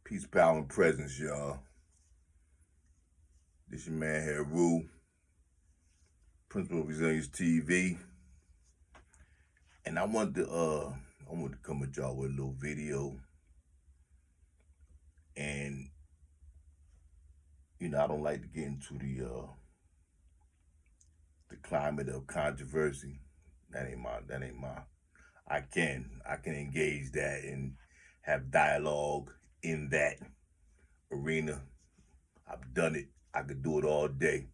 Peace, power, and presence, y'all. This your man here, Rue, Principal Resilience TV, and I wanted to come with y'all with a little video, and I don't like to get into the climate of controversy. That ain't my. I can engage that and have dialogue in that arena. I've done it. I could do it all day.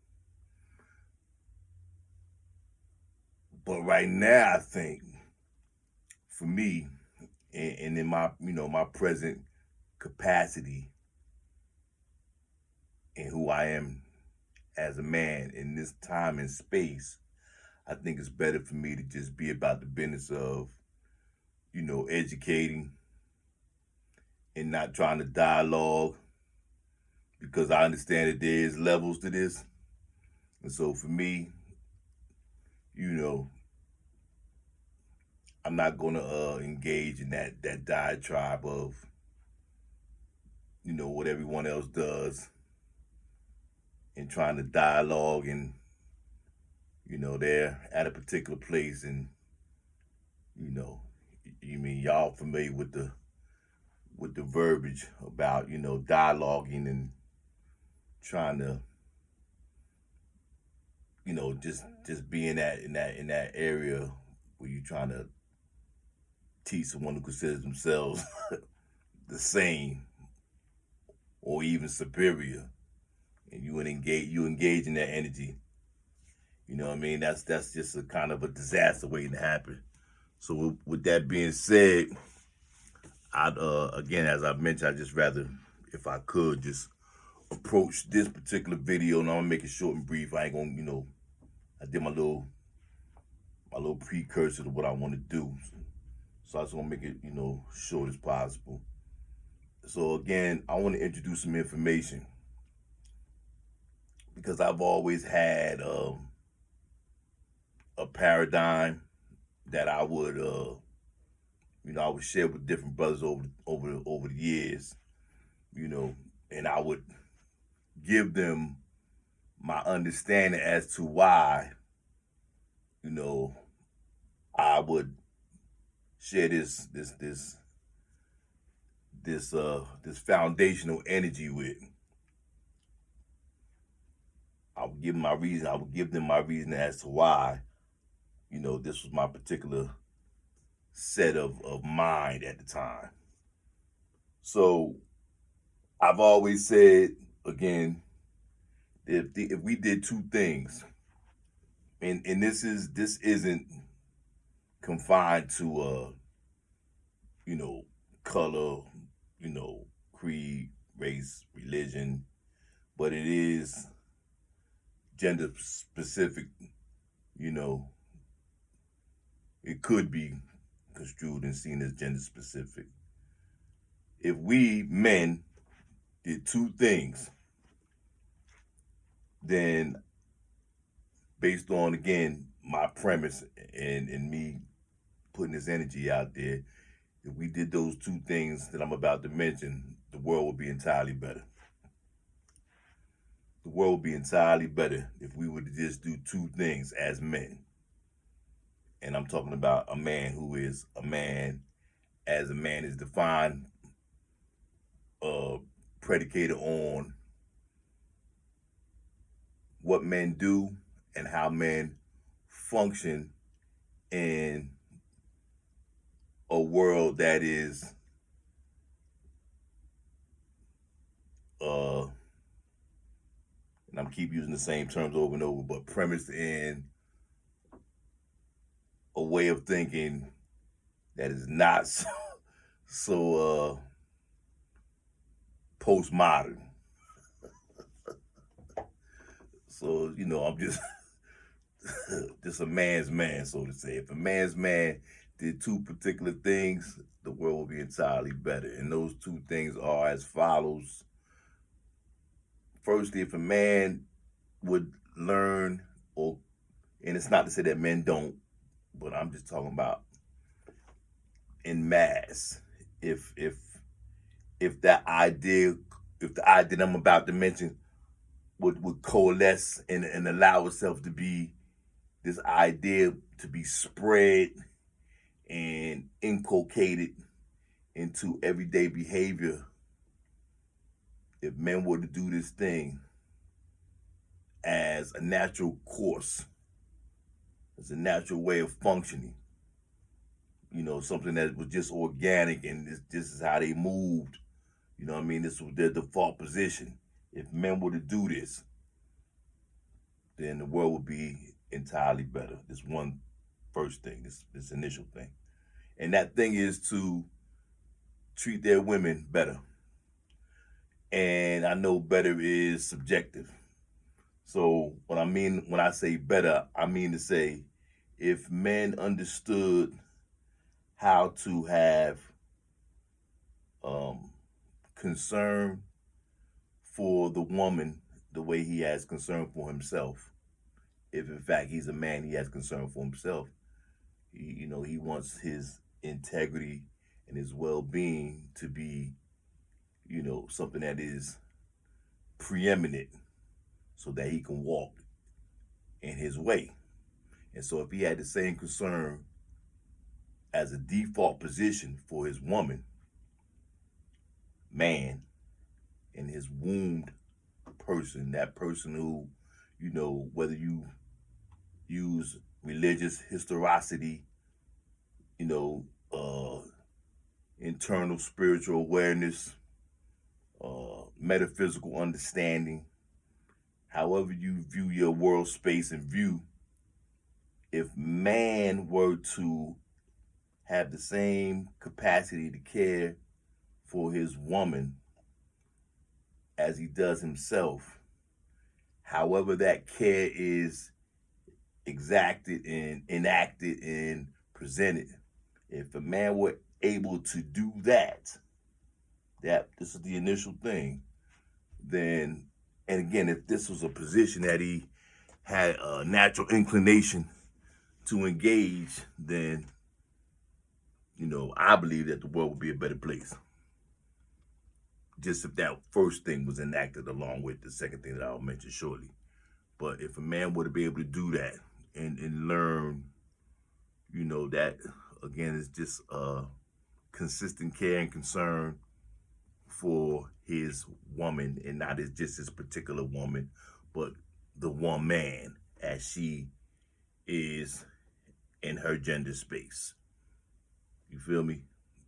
But right now, I think for me, and in my my present capacity and who I am as a man in this time and space, I think it's better for me to just be about the business of educating and not trying to dialogue, because I understand that there's levels to this. And so for me, you know, I'm not gonna engage in that diatribe of what everyone else does and trying to dialogue, and they're at a particular place, and you know you mean y'all familiar with the verbiage about dialoguing and trying to just be in that area where you're trying to teach someone who considers themselves the same or even superior, and you engage in that energy. You know what I mean? That's just a kind of a disaster waiting to happen. So with that being said, I'd again, as I mentioned, I just rather, if I could, just approach this particular video, and I'm gonna make it short and brief. I ain't gonna, I did my little precursor to what I want to do, so I just want to make it, short as possible. So again, I want to introduce some information because I've always had a paradigm that I would share with different brothers over the years, you know, and I would give them my understanding as to why, you know, I would share this foundational energy with. I would give them my reason. I would give them my reason as to why, this was my particular set of mind at the time. So I've always said, again, if we did two things, and this isn't confined to you know color, creed, race, religion, but it is gender specific. You know, it could be construed and seen as gender specific. If we men did two things, then based on, again, my premise and me putting this energy out there, if we did those two things that I'm about to mention, the world would be entirely better. The world would be entirely better if we were to just do two things as men. And I'm talking about a man who is a man, as a man is defined, uh, predicated on what men do and how men function in a world that is uh and I'm keep using the same terms over and over, but premised in a way of thinking that is not so postmodern. So, I'm just just a man's man, so to say. If a man's man did two particular things, the world will be entirely better. And those two things are as follows. Firstly, if a man would learn, or and it's not to say that men don't, but I'm just talking about in mass. If if that idea, if the idea that I'm about to mention would coalesce and allow itself to be this idea to be spread and inculcated into everyday behavior, if men were to do this thing as a natural course, as a natural way of functioning, something that was just organic and this is how they moved, you know what I mean? This was their default position. If men were to do this, then the world would be entirely better. This one first thing, this initial thing. And that thing is to treat their women better. And I know better is subjective. So what I mean when I say better, I mean to say if men understood how to have concern for the woman the way he has concern for himself, if in fact he's a man, he has concern for himself. He wants his integrity and his well-being to be, something that is preeminent so that he can walk in his way. And so if he had the same concern as a default position for his woman, man, and his wombed person, that person who, whether you use religious historicity, internal spiritual awareness, metaphysical understanding, however you view your world space and view, if man were to have the same capacity to care for his woman as he does himself, however that care is exacted and enacted and presented, if a man were able to do that this is the initial thing, then, and again, if this was a position that he had a natural inclination to engage, then, I believe that the world would be a better place. Just if that first thing was enacted along with the second thing that I'll mention shortly. But if a man were to be able to do that and learn, that again is just consistent care and concern for his woman, and not as just his particular woman, but the woman as she is in her gender space. You feel me?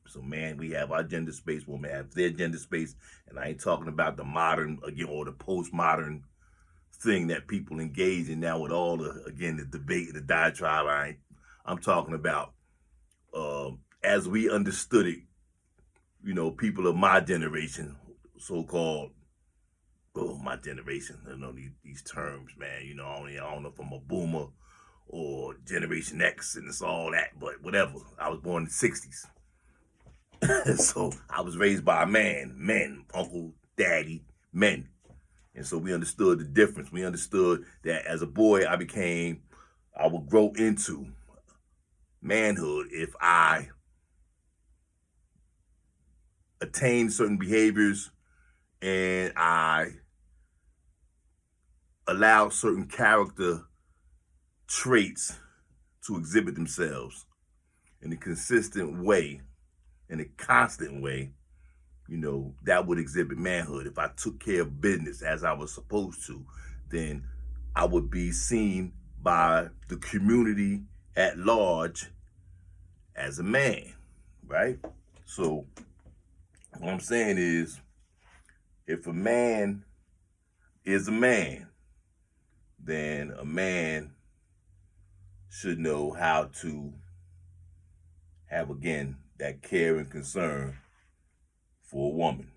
So, man, we have our gender space, women have their gender space, and I ain't talking about the modern, again, or the postmodern thing that people engage in now with all the, again, the debate, the diatribe. I'm talking about as we understood it, people of my generation, so-called, my generation, these terms, man, I don't know if I'm a boomer or Generation X and it's all that, but whatever. I was born in the 60s. So I was raised by men, uncle, daddy, men. And so we understood the difference. We understood that as a boy, I would grow into manhood if I attained certain behaviors and I allowed certain character traits to exhibit themselves in a consistent way, in a constant way, that would exhibit manhood. If I took care of business as I was supposed to, then I would be seen by the community at large as a man, right? So what I'm saying is, if a man is a man, then a man should know how to have, again, that care and concern for a woman.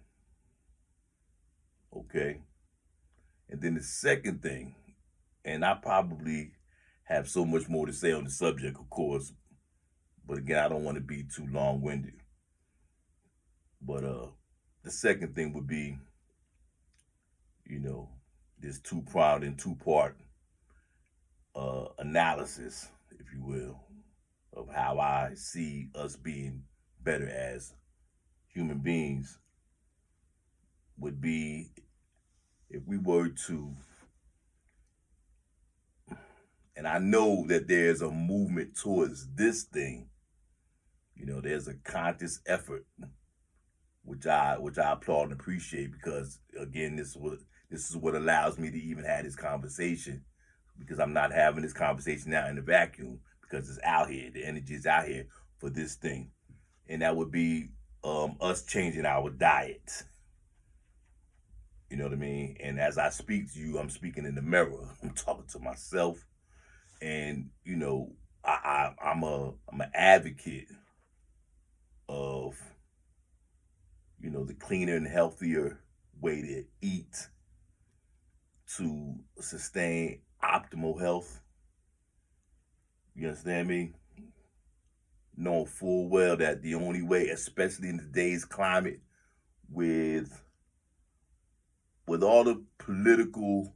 Okay? And then the second thing, and I probably have so much more to say on the subject, of course, but again, I don't want to be too long-winded. But the second thing would be, this two-pronged and two-part analysis, if you will, of how I see us being better as human beings would be if we were to, and I know that there's a movement towards this thing. There's a conscious effort, which I applaud and appreciate, because again, this is what allows me to even have this conversation, because I'm not having this conversation now in a vacuum, because it's out here. The energy is out here for this thing, and that would be us changing our diet. You know what I mean? And as I speak to you, I'm speaking in the mirror. I'm talking to myself, and I'm an advocate of the cleaner and healthier way to eat to sustain optimal health. You understand me? Knowing full well that the only way, especially in today's climate, with all the political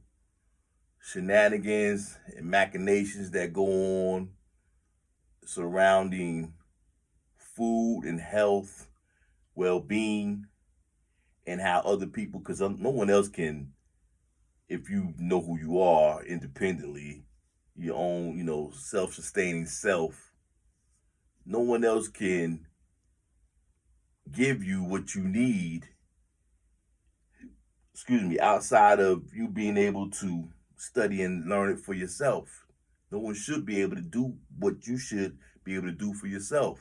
shenanigans and machinations that go on surrounding food and health, well-being, and how other people, because no one else can, if you know who you are independently, your own, self-sustaining self, no one else can give you what you need, outside of you being able to study and learn it for yourself. No one should be able to do what you should be able to do for yourself.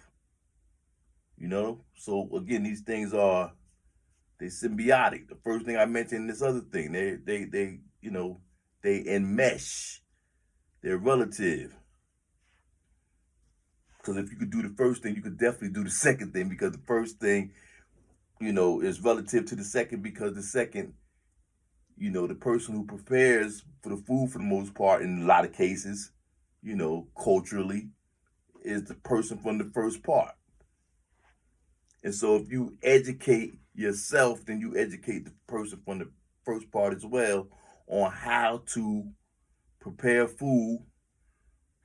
So again, these things they symbiotic. The first thing I mentioned, this other thing, they enmesh. They're relative. Because if you could do the first thing, you could definitely do the second thing, because the first thing, is relative to the second, because the second, the person who prepares for the food, for the most part, in a lot of cases, culturally, is the person from the first part. And so if you educate yourself, then you educate the person from the first part as well on how to prepare food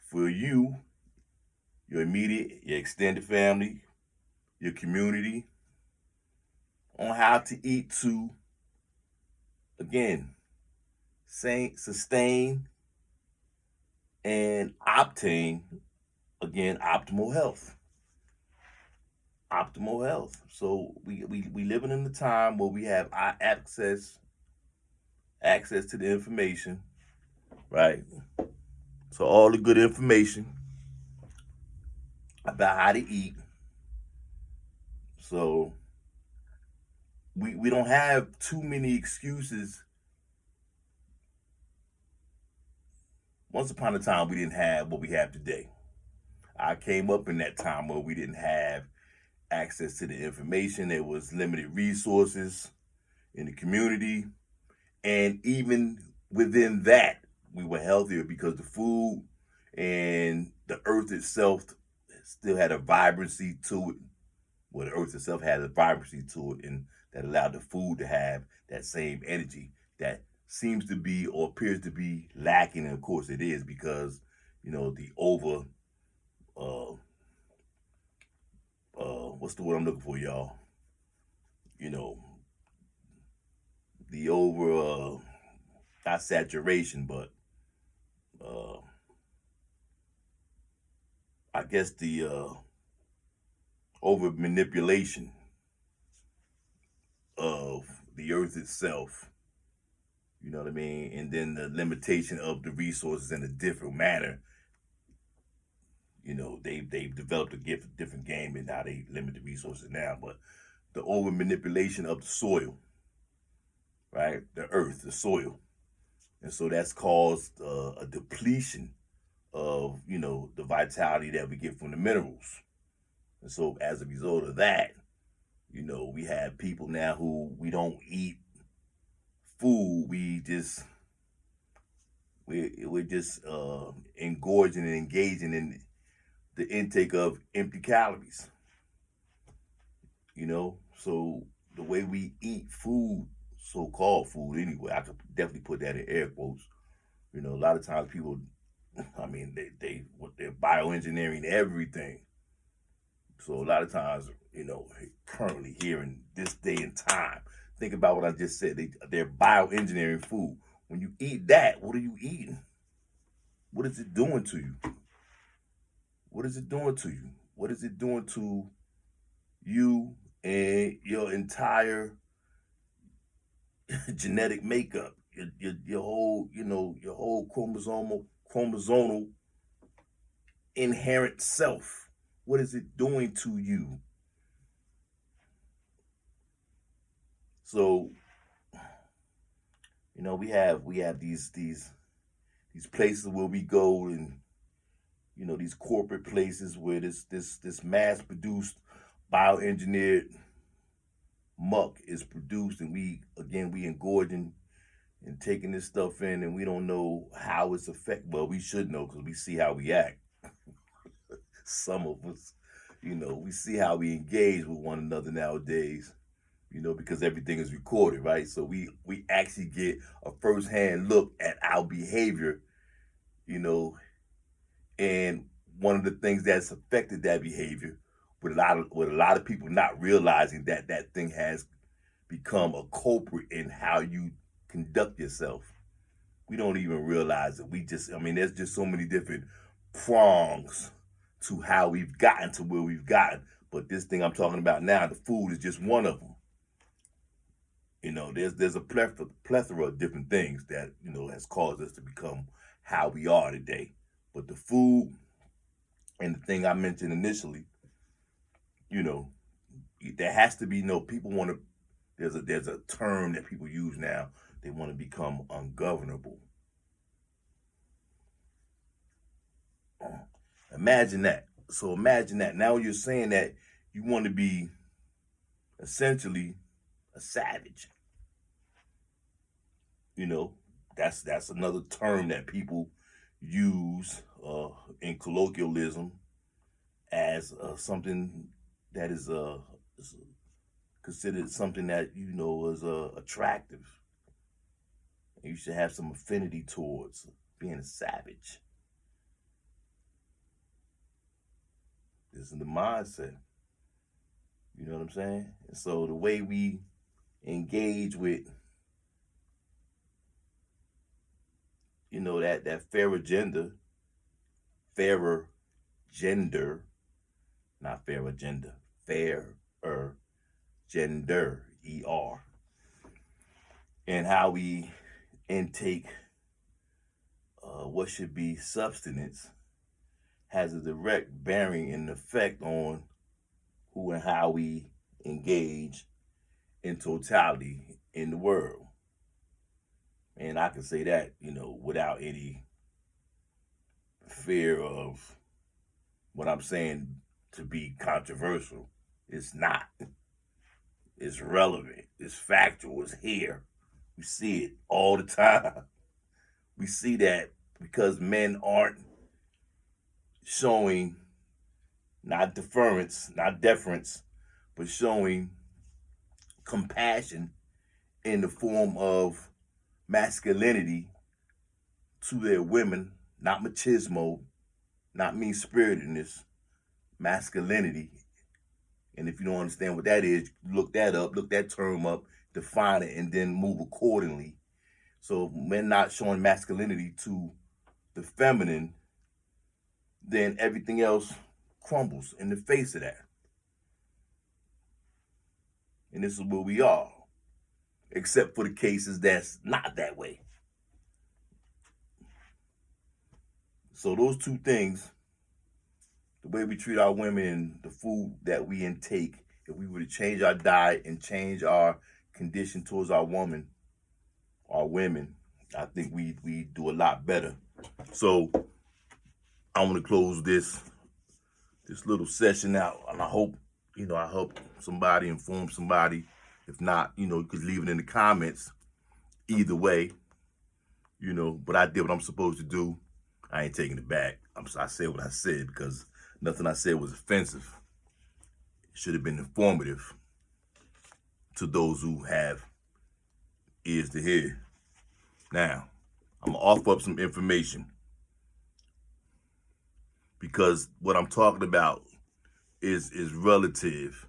for you, your immediate, your extended family, your community, on how to eat to, again, sustain and obtain, again, optimal health. Optimal health. So we living in the time where we have access to the information, right? So all the good information about how to eat. So we don't have too many excuses. Once upon a time, we didn't have what we have today. I came up in that time where we didn't have access to the information. There was limited resources in the community, and even within that, we were healthier because the food and the earth itself still had a vibrancy to it. Well, the earth itself had a vibrancy to it, and that allowed the food to have that same energy that seems to be, or appears to be, lacking. And of course it is, because the over what's the word I'm looking for, y'all? The over not saturation, but I guess the over manipulation of the earth itself. You know what I mean? And then the limitation of the resources in a different manner. They've developed a different game in how they limit the resources now. But the over manipulation of the soil, right? The earth, the soil. And so that's caused a depletion of, the vitality that we get from the minerals. And so as a result of that, we have people now who we don't eat food. We're just engorging and engaging in the intake of empty calories. So the way we eat food, so-called food anyway, I could definitely put that in air quotes. A lot of times people, they're bioengineering everything. So a lot of times, currently here in this day and time, Think about what I just said. They're bioengineering food. When you eat that, what are you eating? What is it doing to you? What is it doing to you? What is it doing to you and your entire genetic makeup? Your whole, your whole chromosomal inherent self. What is it doing to you? So, we have these places where we go, and these corporate places where this mass produced bioengineered muck is produced, and we engorging and taking this stuff in, and we don't know how it's affect. Well, we should know because we see how we act. Some of us, we see how we engage with one another nowadays. Because everything is recorded, right? So we actually get a firsthand look at our behavior, you know, and one of the things that's affected that behavior, with a lot of people not realizing that that thing has become a culprit in how you conduct yourself. We don't even realize it. There's just so many different prongs to how we've gotten to where we've gotten. But this thing I'm talking about now, the food is just one of them. There's a plethora of different things that has caused us to become how we are today. But the food and the thing I mentioned initially, you know, there has to be no people want to. There's a term that people use now. They want to become ungovernable. Imagine that. So imagine that. Now you're saying that you want to be essentially a savage. That's another term that people use in colloquialism as something that is considered something that is attractive. And you should have some affinity towards being a savage. This is the mindset. You know what I'm saying? And so the way we engage with that fairer gender, not fairer gender, fairer gender, and how we intake what should be substance has a direct bearing and effect on who and how we engage in totality in the world. And I can say that, without any fear of what I'm saying to be controversial. It's not. It's relevant. It's factual. It's here. We see it all the time. We see that because men aren't showing not deference, but showing compassion in the form of masculinity to their women, not machismo, not mean spiritedness, masculinity. And if you don't understand what that is, look that up, look that term up, define it, and then move accordingly. So if men not showing masculinity to the feminine, then everything else crumbles in the face of that. And this is where we are, except for the cases that's not that way. So those two things, the way we treat our women and the food that we intake, if we were to change our diet and change our condition towards our women, I think we do a lot better. So I want to close this little session out, and I hope I help somebody, inform somebody. If not, you could leave it in the comments. Either way, but I did what I'm supposed to do. I ain't taking it back. I said what I said because nothing I said was offensive. It should have been informative to those who have ears to hear. Now, I'm going to offer up some information because what I'm talking about is relative,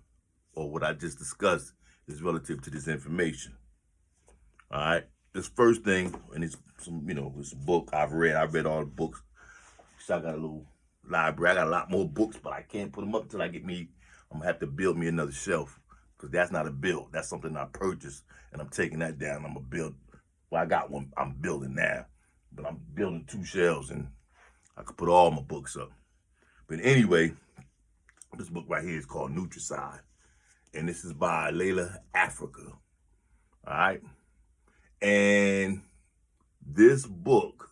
or what I just discussed is relative to this information. All right. This first thing, and it's some, it's a book I've read. I read all the books. So I got a little library. I got a lot more books, but I can't put them up until I get me. I'm gonna have to build me another shelf because that's not a build. That's something I purchased, and I'm taking that down. I'm gonna build. Well, I got one. I'm building now, but I'm building 2 shelves, and I could put all my books up. But anyway, this book right here is called Nutricide, and this is by Llaila Afrika. All right, and this book,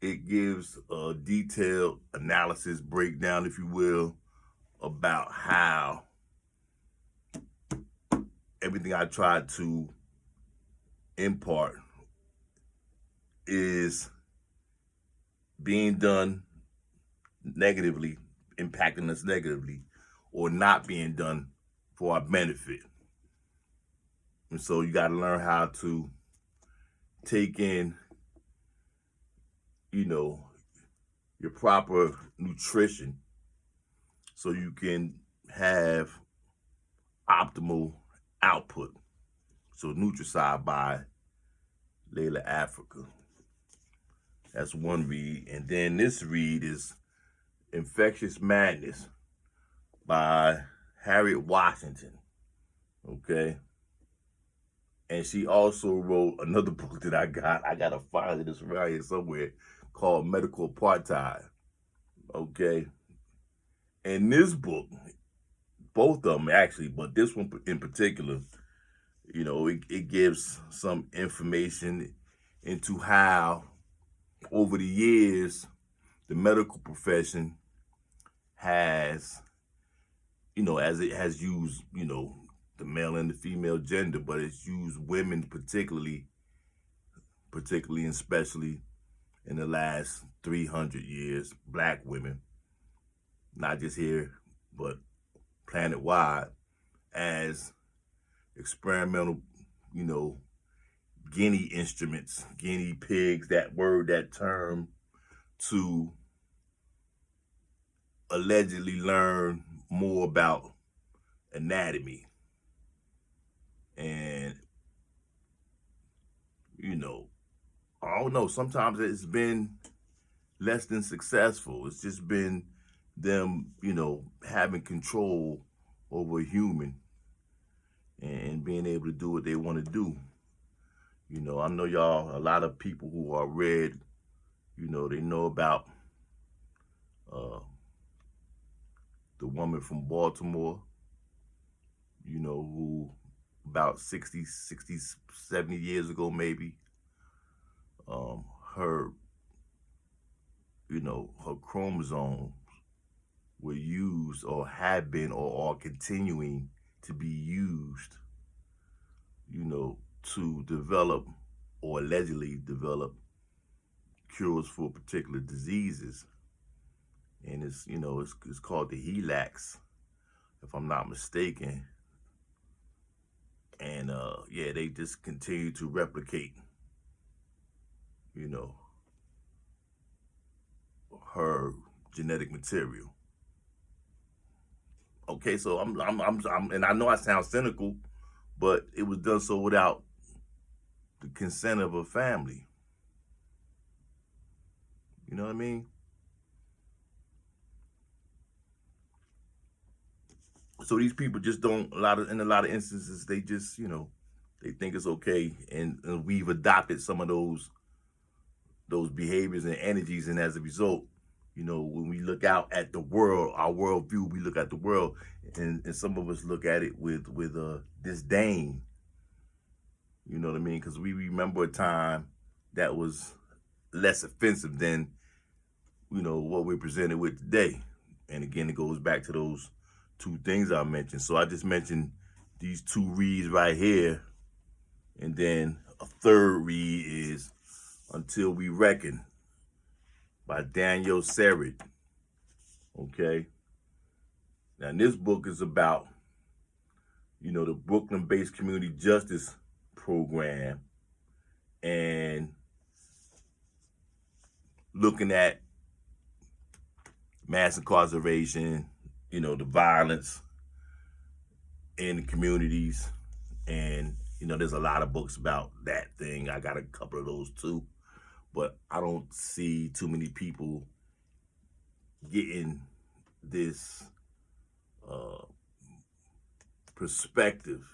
it gives a detailed analysis breakdown, if you will, about how everything I tried to impart is being done negatively, impacting us negatively, or not being done for our benefit. And so you got to learn how to take in, your proper nutrition so you can have optimal output. So Nutricide by Llaila Afrika. That's one read. And then this read is Infectious Madness by Harriet Washington. Okay. And she also wrote another book that I gotta find it. It's right here somewhere, called Medical Apartheid. Okay. And this book, both of them actually, but this one in particular, it gives some information into how over the years the medical profession has, as it has used, the male and the female gender, but it's used women particularly and especially in the last 300 years, Black women, not just here, but planet-wide, as experimental, guinea instruments, guinea pigs, that term, to allegedly learn more about anatomy. And, I don't know, sometimes it's been less than successful. It's just been them, having control over a human and being able to do what they want to do. I know y'all, a lot of people who are read, they know about the woman from Baltimore, who about 60, 70 years ago, maybe, her chromosomes were used or have been or are continuing to be used, to develop or allegedly develop cures for particular diseases. And it's called the HeLaX, if I'm not mistaken. And they just continue to replicate, her genetic material. Okay, so I'm, and I know I sound cynical, but it was done so without the consent of a family. You know what I mean? So these people just don't, in a lot of instances, they just, they think it's okay. And we've adopted some of those behaviors and energies. And as a result, when we look out at the world, our worldview, we look at the world, and some of us look at it with disdain. You know what I mean? Because we remember a time that was less offensive than, what we're presented with today. And again, it goes back to those 2 things I mentioned. So I just mentioned these 2 reads right here. And then a third read is Until We Reckon by Daniel Serrid. Okay. Now this book is about, the Brooklyn-based community justice program and looking at mass incarceration, the violence, in the communities. And, you know, there's a lot of books about that thing. I got a couple of those too. But I don't see too many people getting this uh, perspective.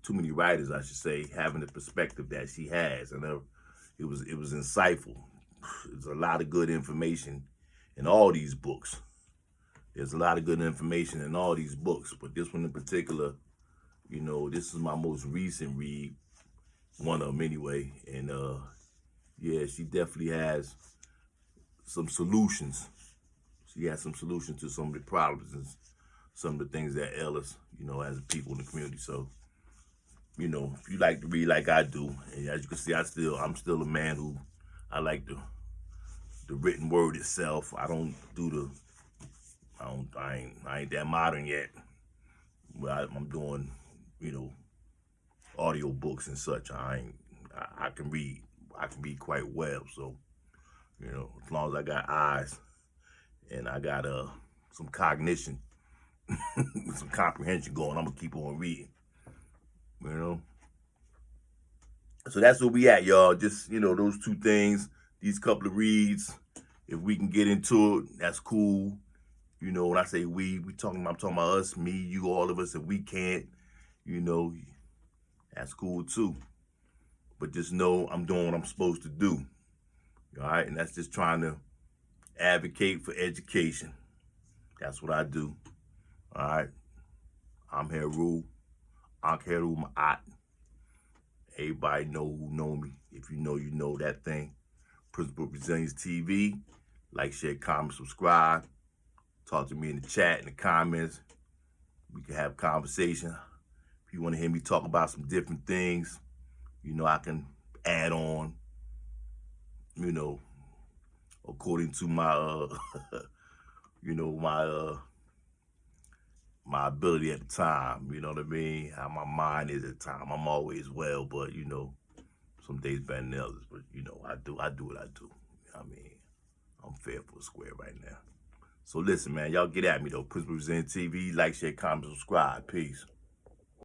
Too many writers, I should say, having the perspective that she has. And it was insightful. There's a lot of good information in all these books. There's a lot of good information in all these books, but this one in particular, you know, this is my most recent read, one of them anyway. And yeah, she definitely has some solutions. She has some solutions to some of the problems and some of the things that ail us, you know, as people in the community. So, you know, if you like to read like I do, and as you can see, I'm still a man who I like the written word itself. I don't do the I ain't that modern yet. But I'm doing, you know, audio books and such. I can read. I can read quite well. So, you know, as long as I got eyes and I got some cognition, some comprehension going, I'm gonna keep on reading. You know. So that's where we at, y'all. Just, you know, those two things, these couple of reads. If we can get into it, that's cool. You know, when I say I'm talking about us, me, you, all of us. If we can't, you know, that's cool too. But just know I'm doing what I'm supposed to do. All right, and that's just trying to advocate for education. That's what I do. All right, I'm Heru, Ankh Heru Ma'at. Everybody know who know me. If you know that thing. Principal Resilience TV. Like, share, comment, subscribe. Talk to me in the chat, in the comments. We can have conversation. If you want to hear me talk about some different things, you know, I can add on, you know, according to my, you know, my ability at the time. You know what I mean? How my mind is at the time. I'm always well, but, you know, some days better than others. But, you know, I do what I do. You know what I mean? I'm fair for a square right now. So listen, man, y'all get at me though. Principal Resilience TV. Like, share, comment, subscribe. Peace.